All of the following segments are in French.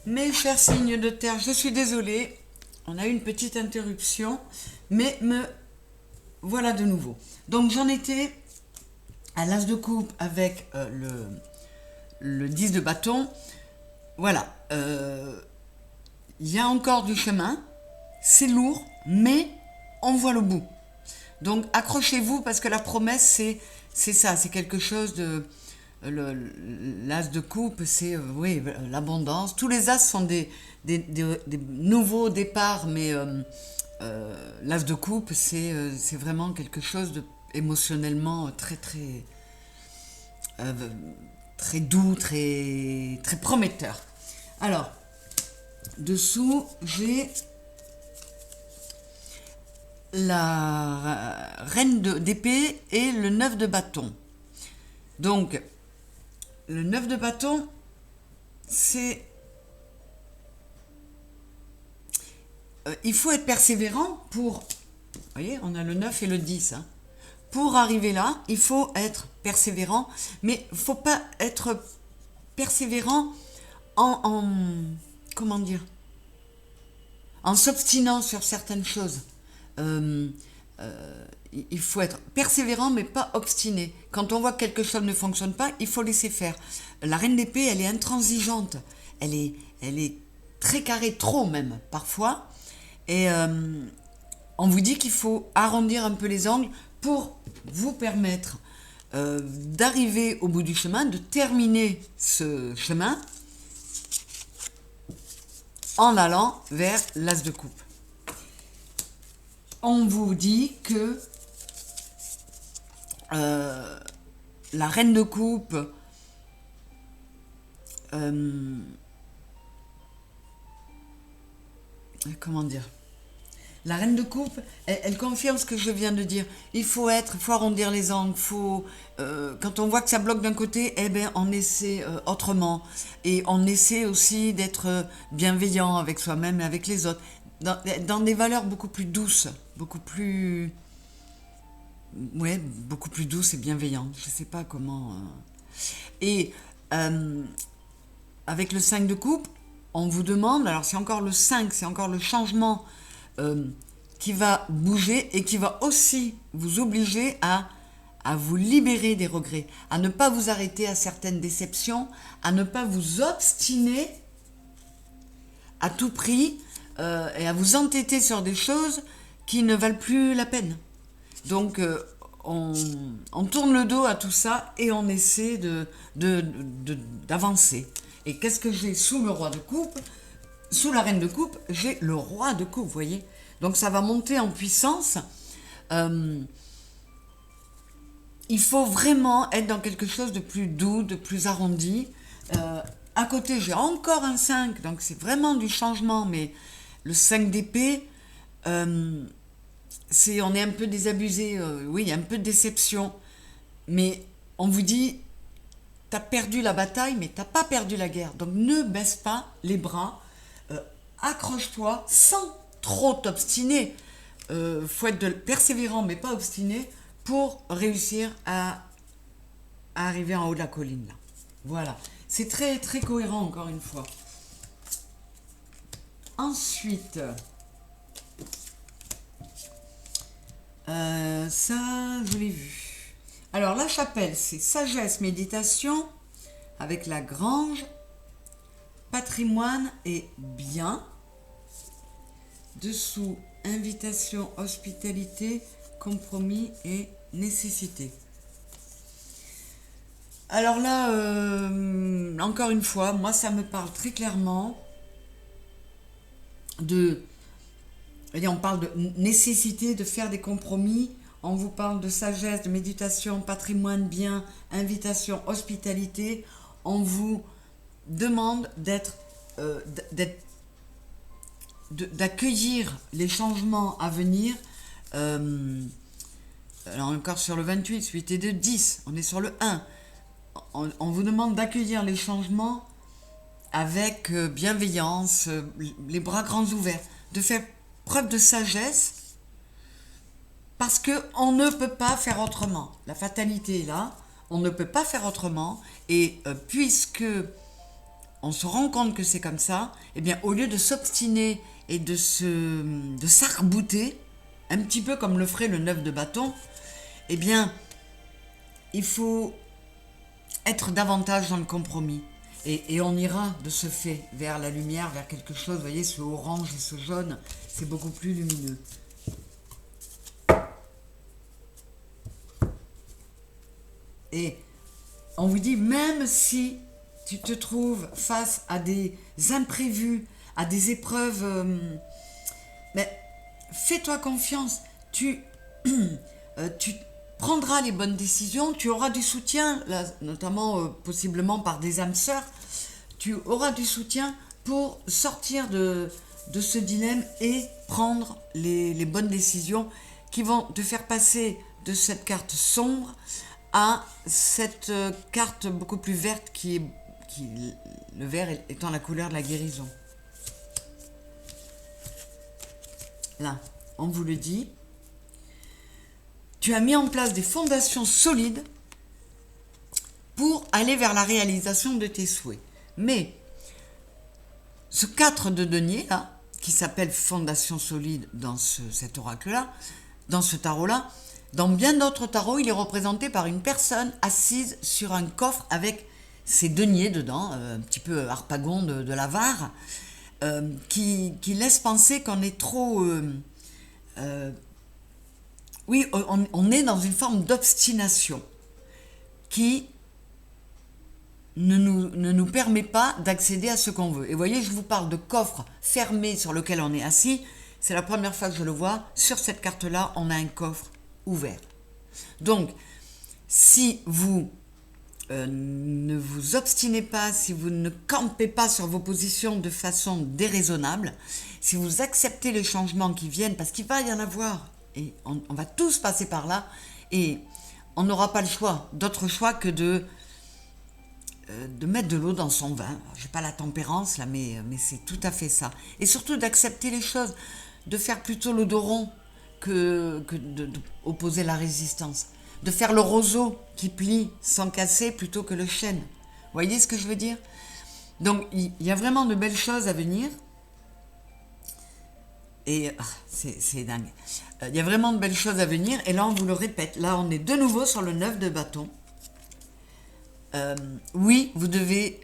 Mes chers signes de terre, je suis désolée, on a eu une petite interruption, mais me voilà de nouveau. Donc j'en étais à l'as de coupe avec le 10 de bâton. Voilà, il y a encore du chemin, c'est lourd, mais on voit le bout. Donc accrochez-vous parce que la promesse, c'est ça, c'est quelque chose de... L'as de coupe, c'est oui, l'abondance. Tous les as sont des nouveaux départs, mais l'as de coupe, c'est vraiment quelque chose de émotionnellement euh, très doux, très prometteur. Alors, dessous, j'ai la reine d'épée et le 9 de bâton. Donc, le 9 de bâton, c'est... il faut être persévérant pour... Vous voyez, on a le 9 et le 10. Hein. Pour arriver là, il faut être persévérant, mais il ne faut pas être persévérant en... Comment dire? En s'obstinant sur certaines choses. Euh, il faut être persévérant mais pas obstiné. Quand on voit que quelque chose ne fonctionne pas, il faut laisser faire. La reine d'épée, elle est intransigeante. Elle est très carrée, trop même, parfois. Et on vous dit qu'il faut arrondir un peu les angles pour vous permettre d'arriver au bout du chemin, de terminer ce chemin en allant vers l'as de coupe. On vous dit que la reine de coupe comment dire, la reine de coupe, elle confirme ce que je viens de dire. Il faut arrondir les angles. Quand on voit que ça bloque d'un côté, eh ben on essaie autrement. Et on essaie aussi d'être bienveillant avec soi-même et avec les autres. Dans des valeurs beaucoup plus douces, beaucoup plus douces et bienveillantes. Je ne sais pas comment. Et euh, avec le 5 de coupe, on vous demande, alors c'est encore le 5, c'est encore le changement qui va bouger et qui va aussi vous obliger à vous libérer des regrets, à ne pas vous arrêter à certaines déceptions, à ne pas vous obstiner à tout prix et à vous entêter sur des choses qui ne valent plus la peine. Donc on tourne le dos à tout ça et on essaie d'avancer. Et qu'est-ce que j'ai sous le roi de coupe? Sous la reine de coupe, j'ai le roi de coupe, vous voyez. Donc ça va monter en puissance. Il faut vraiment être dans quelque chose de plus doux, de plus arrondi. À côté, j'ai encore un 5, donc c'est vraiment du changement, mais le 5 d'épée, on est un peu désabusé, oui, il y a un peu de déception, mais on vous dit, t'as perdu la bataille, mais t'as pas perdu la guerre, donc ne baisse pas les bras, accroche-toi sans trop t'obstiner. Faut être persévérant, mais pas obstiné, pour réussir à arriver en haut de la colline, là. Voilà, c'est très très cohérent encore une fois. Ensuite, ça je l'ai vu. Alors la chapelle, c'est sagesse, méditation avec la grange, patrimoine et bien. Dessous, invitation, hospitalité, compromis et nécessité. Alors là, encore une fois, moi ça me parle très clairement de... On parle de nécessité de faire des compromis, on vous parle de sagesse, de méditation, patrimoine, bien, invitation, hospitalité, on vous demande d'accueillir les changements à venir. Alors encore sur le 28, suite et de 10, on est sur le 1. On vous demande d'accueillir les changements avec bienveillance, les bras grands ouverts, de faire preuve de sagesse parce qu'on ne peut pas faire autrement. La fatalité est là, on ne peut pas faire autrement et puisque on se rend compte que c'est comme ça, eh bien, au lieu de s'obstiner et de s'arc-bouter, un petit peu comme le ferait le 9 de bâton, eh bien, il faut être davantage dans le compromis. Et on ira de ce fait vers la lumière, vers quelque chose, vous voyez, ce orange et ce jaune, c'est beaucoup plus lumineux. Et on vous dit, même si tu te trouves face à des imprévus, à des épreuves, mais fais-toi confiance, tu prendras les bonnes décisions, tu auras du soutien, là, notamment possiblement par des âmes sœurs, tu auras du soutien pour sortir de ce dilemme et prendre les bonnes décisions qui vont te faire passer de cette carte sombre à cette carte beaucoup plus verte le vert étant la couleur de la guérison. Là, on vous le dit, tu as mis en place des fondations solides pour aller vers la réalisation de tes souhaits. Mais ce 4 de denier, là, qui s'appelle fondation solide dans cet oracle-là, dans ce tarot-là, dans bien d'autres tarots, il est représenté par une personne assise sur un coffre avec ses deniers dedans, un petit peu harpagon de l'avare, qui laisse penser qu'on est trop... oui, on est dans une forme d'obstination qui ne nous permet pas d'accéder à ce qu'on veut. Et vous voyez, je vous parle de coffre fermé sur lequel on est assis. C'est la première fois que je le vois. Sur cette carte-là, on a un coffre ouvert. Donc, si vous ne vous obstinez pas, si vous ne campez pas sur vos positions de façon déraisonnable, si vous acceptez les changements qui viennent, parce qu'il va y en avoir, et on va tous passer par là, et on n'aura pas le choix, d'autre choix que de mettre de l'eau dans son vin. Je n'ai pas la tempérance là, mais c'est tout à fait ça. Et surtout d'accepter les choses, de faire plutôt le dos rond que d'opposer la résistance. De faire le roseau qui plie sans casser plutôt que le chêne. Vous voyez ce que je veux dire? Donc il y a vraiment de belles choses à venir. Et c'est dingue. Il y a vraiment de belles choses à venir. Et là, on vous le répète. Là, on est de nouveau sur le 9 de bâton. Oui, vous devez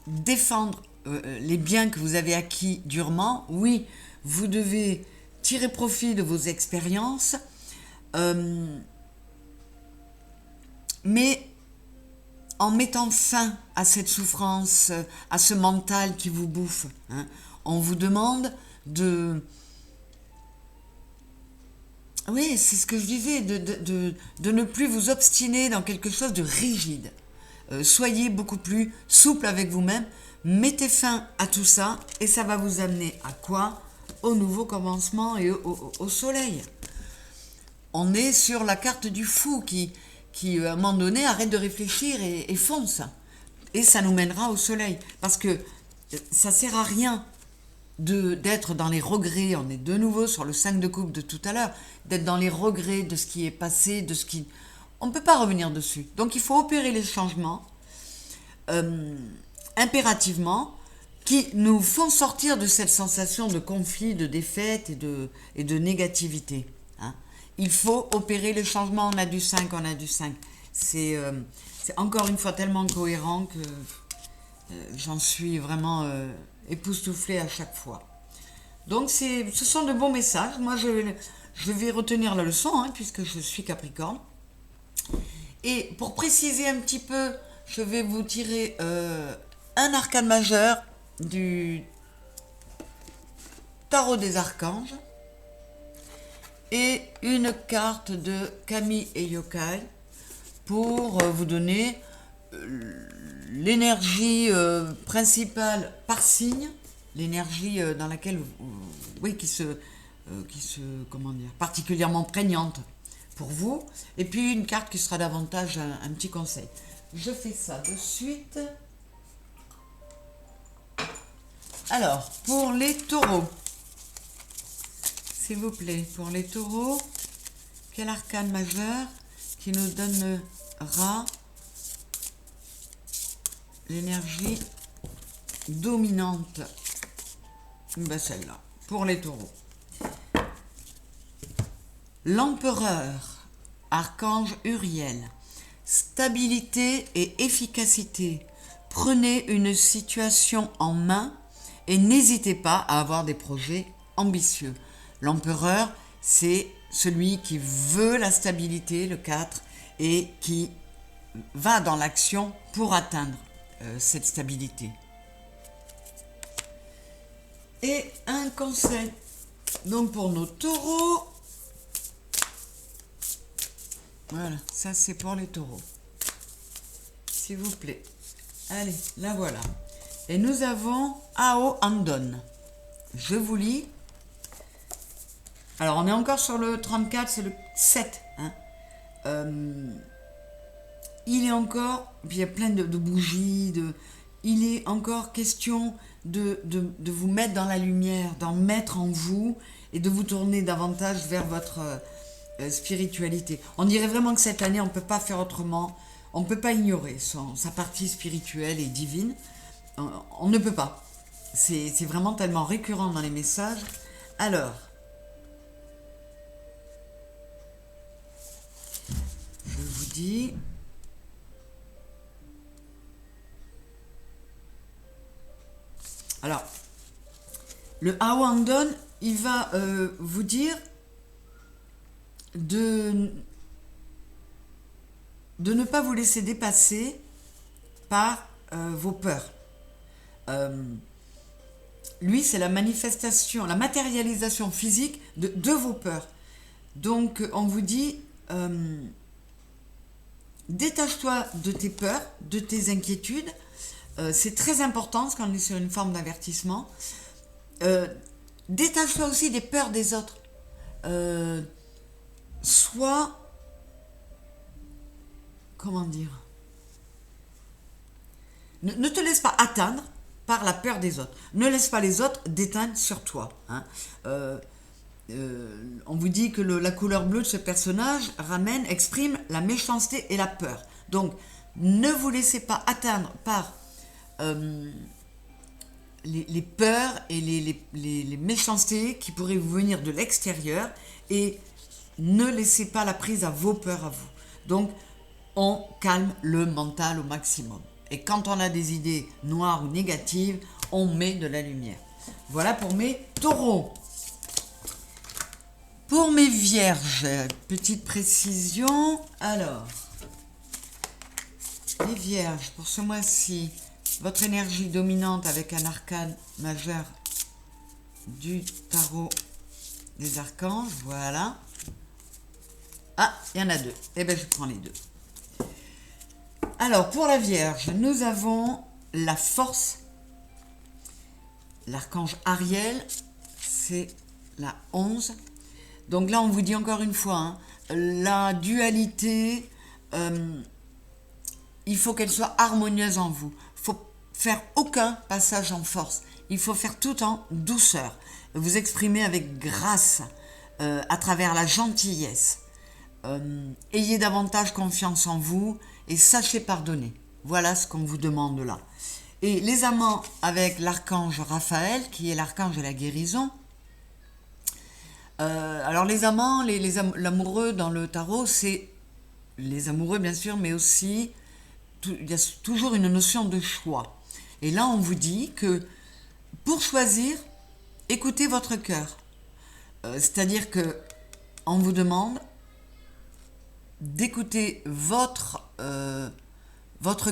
défendre les biens que vous avez acquis durement. Oui, vous devez tirer profit de vos expériences. Mais en mettant fin à cette souffrance, à ce mental qui vous bouffe, hein, on vous demande de... Oui, c'est ce que je disais, de ne plus vous obstiner dans quelque chose de rigide. Soyez beaucoup plus souple avec vous-même, mettez fin à tout ça, et ça va vous amener à quoi? Au nouveau commencement et au soleil. On est sur la carte du fou qui à un moment donné, arrête de réfléchir et fonce. Et ça nous mènera au soleil. Parce que ça ne sert à rien d'être dans les regrets. On est de nouveau sur le 5 de coupe de tout à l'heure. D'être dans les regrets de ce qui est passé, de ce qui... On ne peut pas revenir dessus. Donc il faut opérer les changements impérativement qui nous font sortir de cette sensation de conflit, de défaite et de négativité. Hein. Il faut opérer les changements, on a du 5, on a du 5. C'est encore une fois tellement cohérent que j'en suis vraiment époustouflée à chaque fois. Donc ce sont de bons messages. Moi je vais retenir la leçon, hein, puisque je suis Capricorne. Et pour préciser un petit peu, je vais vous tirer un arcane majeur du tarot des archanges et une carte de Kami et Yokai pour vous donner l'énergie principale par signe, l'énergie dans laquelle, oui, qui se comment dire, particulièrement prégnante pour vous, et puis une carte qui sera davantage un petit conseil. Je fais ça de suite. Alors, pour les taureaux, s'il vous plaît, pour les taureaux, quel arcane majeur qui nous donnera l'énergie dominante, ben celle-là, pour les taureaux. L'empereur, archange Uriel, stabilité et efficacité. Prenez une situation en main et n'hésitez pas à avoir des projets ambitieux. L'empereur, c'est celui qui veut la stabilité, le 4, et qui va dans l'action pour atteindre cette stabilité. Et un conseil, donc pour nos taureaux, voilà, ça c'est pour les taureaux, s'il vous plaît. Allez, la voilà. Et nous avons Ao Andon. Je vous lis. Alors, on est encore sur le 34, c'est le 7. Hein. Il est encore, puis il y a plein de bougies, il est encore question de vous mettre dans la lumière, d'en mettre en vous et de vous tourner davantage vers votre spiritualité. On dirait vraiment que cette année, on ne peut pas faire autrement. On ne peut pas ignorer sa partie spirituelle et divine. On ne peut pas. C'est vraiment tellement récurrent dans les messages. Alors, je vous dis... Alors, le Awandon, il va vous dire de ne pas vous laisser dépasser par vos peurs. Lui, c'est la manifestation, la matérialisation physique de vos peurs. Donc, on vous dit, détache-toi de tes peurs, de tes inquiétudes. C'est très important quand on est sur une forme d'avertissement. Détache-toi aussi des peurs des autres. Sois... Comment dire ? Ne te laisse pas atteindre par la peur des autres. Ne laisse pas les autres déteindre sur toi. Hein. On vous dit que la couleur bleue de ce personnage exprime la méchanceté et la peur. Donc, ne vous laissez pas atteindre par les peurs et les méchancetés qui pourraient vous venir de l'extérieur et ne laissez pas la prise à vos peurs à vous. Donc, on calme le mental au maximum. Et quand on a des idées noires ou négatives, on met de la lumière. Voilà pour mes taureaux. Pour mes vierges, petite précision. Alors, les vierges, pour ce mois-ci, votre énergie dominante avec un arcane majeur du tarot des archanges. Voilà. Ah, il y en a deux. Eh bien, je prends les deux. Alors, pour la Vierge, nous avons la force. L'archange Ariel, c'est la 11. Donc là, on vous dit encore une fois, hein, la dualité, il faut qu'elle soit harmonieuse en vous. Il ne faut faire aucun passage en force. Il faut faire tout en douceur. Vous exprimer avec grâce, à travers la gentillesse. Ayez davantage confiance en vous et sachez pardonner. Voilà ce qu'on vous demande là. Et les amants avec l'archange Raphaël, qui est l'archange de la guérison. Alors les amants, l'amoureux dans le tarot, c'est les amoureux bien sûr, mais aussi il y a toujours une notion de choix. Et là on vous dit que pour choisir, écoutez votre cœur. C'est-à-dire que on vous demande d'écouter votre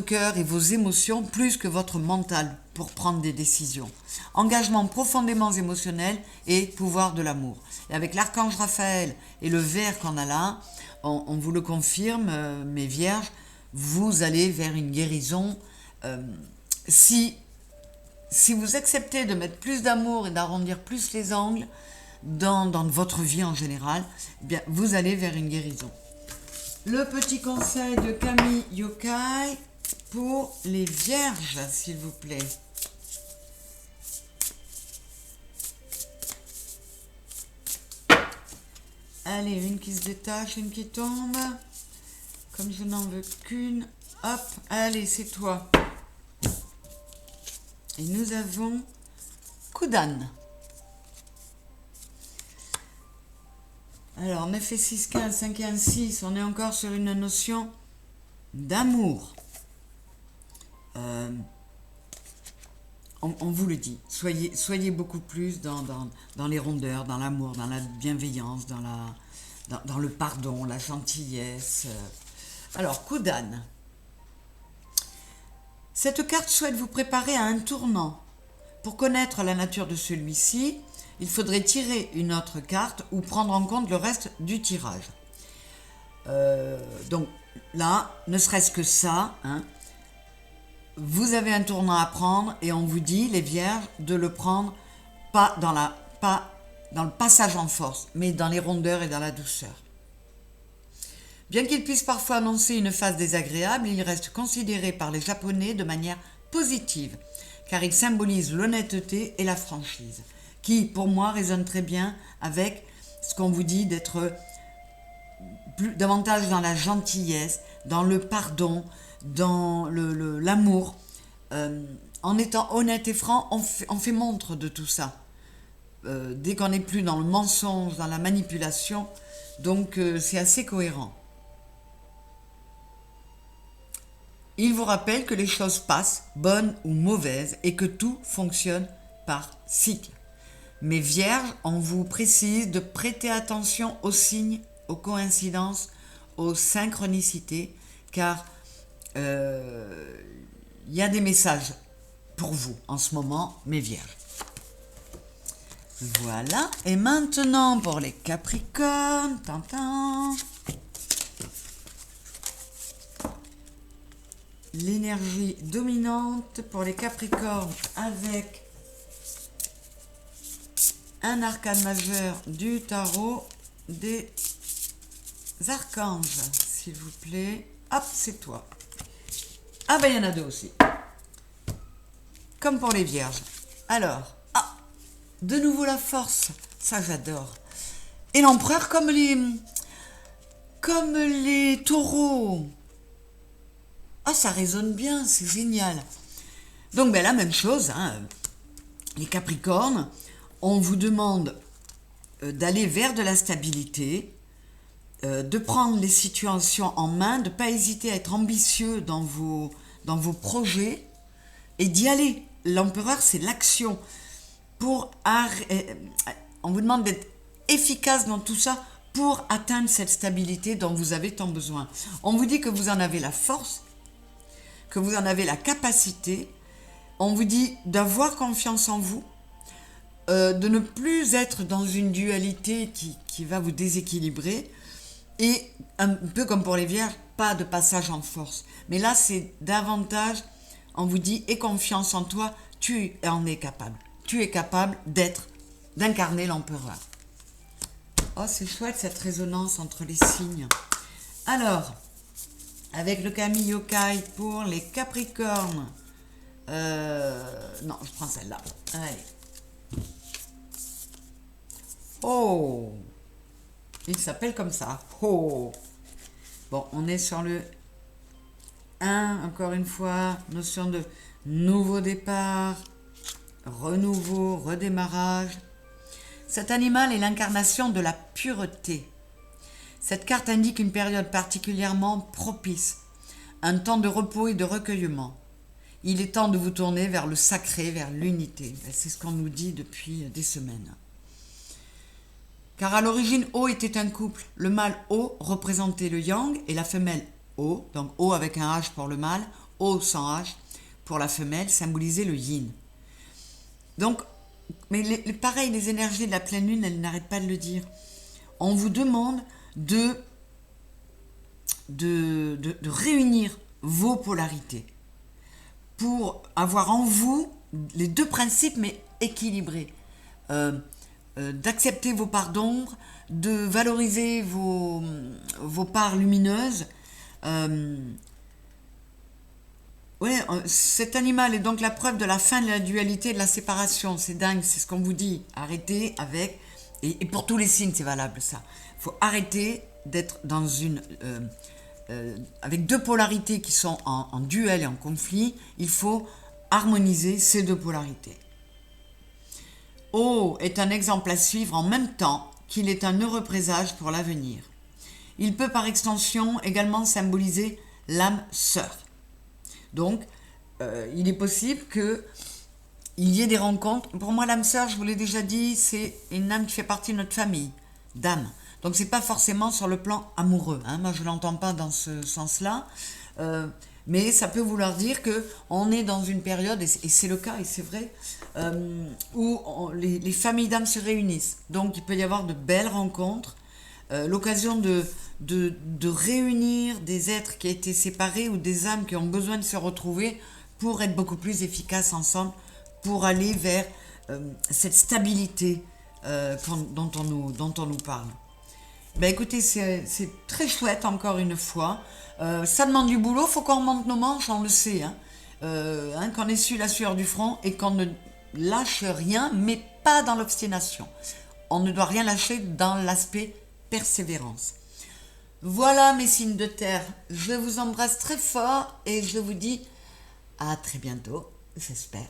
cœur et vos émotions plus que votre mental pour prendre des décisions. Engagement profondément émotionnel et pouvoir de l'amour. Et avec l'archange Raphaël et le vert qu'on a là, on vous le confirme, mes vierges, vous allez vers une guérison. Si vous acceptez de mettre plus d'amour et d'arrondir plus les angles dans votre vie en général, eh bien, vous allez vers une guérison. Le petit conseil de Camille Yokai pour les vierges, s'il vous plaît. Allez, une qui se détache, une qui tombe. Comme je n'en veux qu'une. Hop, allez, c'est toi. Et nous avons coup d'âne. Alors, 9 et 6, 15, 5 et 1, 6, on est encore sur une notion d'amour. On vous le dit, soyez beaucoup plus dans les rondeurs, dans l'amour, dans la bienveillance, dans le pardon, la gentillesse. Alors, coup d'âne. Cette carte souhaite vous préparer à un tournant. Pour connaître la nature de celui-ci, il faudrait tirer une autre carte ou prendre en compte le reste du tirage. Donc là, ne serait-ce que ça, hein, vous avez un tournant à prendre et on vous dit, les vierges, de le prendre pas dans le passage en force, mais dans les rondeurs et dans la douceur. Bien qu'il puisse parfois annoncer une phase désagréable, il reste considéré par les Japonais de manière positive, car il symbolise l'honnêteté et la franchise, qui, pour moi, résonne très bien avec ce qu'on vous dit d'être davantage dans la gentillesse, dans le pardon, dans l'amour. En étant honnête et franc, on fait montre de tout ça. Dès qu'on n'est plus dans le mensonge, dans la manipulation, donc c'est assez cohérent. Il vous rappelle que les choses passent, bonnes ou mauvaises, et que tout fonctionne par cycle. Mais Vierge, on vous précise de prêter attention aux signes, aux coïncidences, aux synchronicités, car il y a des messages pour vous en ce moment, mes Vierges. Voilà, et maintenant pour les Capricornes, tintin. L'énergie dominante pour les Capricornes avec un arcane majeur du tarot des archanges, s'il vous plaît. Hop, c'est toi. Ah ben il y en a deux aussi. Comme pour les vierges. Alors, de nouveau la force. Ça j'adore. Et l'empereur comme les taureaux. Ah, ça résonne bien, c'est génial. Donc, ben, la même chose, hein, les Capricornes, on vous demande d'aller vers de la stabilité, de prendre les situations en main, de ne pas hésiter à être ambitieux dans vos projets et d'y aller. L'empereur, c'est l'action. On vous demande d'être efficace dans tout ça pour atteindre cette stabilité dont vous avez tant besoin. On vous dit que vous en avez la force, que vous en avez la capacité, on vous dit d'avoir confiance en vous, de ne plus être dans une dualité qui va vous déséquilibrer, et un peu comme pour les vierges, pas de passage en force. Mais là, c'est davantage, on vous dit, aie confiance en toi, tu en es capable. Tu es capable d'incarner l'empereur. Oh, c'est chouette cette résonance entre les signes. Alors, avec le Kami Yokai pour les Capricornes. Non, je prends celle-là. Allez. Oh, il s'appelle comme ça. Oh. Bon, on est sur le 1, encore une fois, notion de nouveau départ, renouveau, redémarrage. Cet animal est l'incarnation de la pureté. Cette carte indique une période particulièrement propice, un temps de repos et de recueillement. Il est temps de vous tourner vers le sacré, vers l'unité. C'est ce qu'on nous dit depuis des semaines. Car à l'origine, O était un couple. Le mâle O représentait le yang et la femelle O, donc O avec un H pour le mâle, O sans H pour la femelle, symbolisait le yin. Donc, mais pareil, les énergies de la pleine lune, elles n'arrêtent pas de le dire. On vous demande de réunir vos polarités pour avoir en vous les deux principes, mais équilibrés. D'accepter vos parts d'ombre, de valoriser vos parts lumineuses. Cet animal est donc la preuve de la fin de la dualité et de la séparation. C'est dingue, c'est ce qu'on vous dit. Arrêtez avec... Et pour tous les signes, c'est valable, ça. Il faut arrêter d'être dans avec deux polarités qui sont en duel et en conflit. Il faut harmoniser ces deux polarités. O est un exemple à suivre en même temps qu'il est un heureux présage pour l'avenir. Il peut par extension également symboliser l'âme sœur. Donc, il est possible qu'il y ait des rencontres. Pour moi, l'âme sœur, je vous l'ai déjà dit, c'est une âme qui fait partie de notre famille d'âme. Donc, c'est pas forcément sur le plan amoureux. Moi, je ne l'entends pas dans ce sens-là. Mais ça peut vouloir dire qu'on est dans une période, et c'est le cas, et c'est vrai, où les familles d'âmes se réunissent. Donc, il peut y avoir de belles rencontres, l'occasion de réunir des êtres qui ont été séparés ou des âmes qui ont besoin de se retrouver pour être beaucoup plus efficaces ensemble, pour aller vers cette stabilité dont on nous parle. Écoutez, c'est très chouette encore une fois. Ça demande du boulot, faut qu'on remonte nos manches, on le sait. Qu'on essuie la sueur du front et qu'on ne lâche rien, mais pas dans l'obstination. On ne doit rien lâcher dans l'aspect persévérance. Voilà mes signes de terre. Je vous embrasse très fort et je vous dis à très bientôt, j'espère.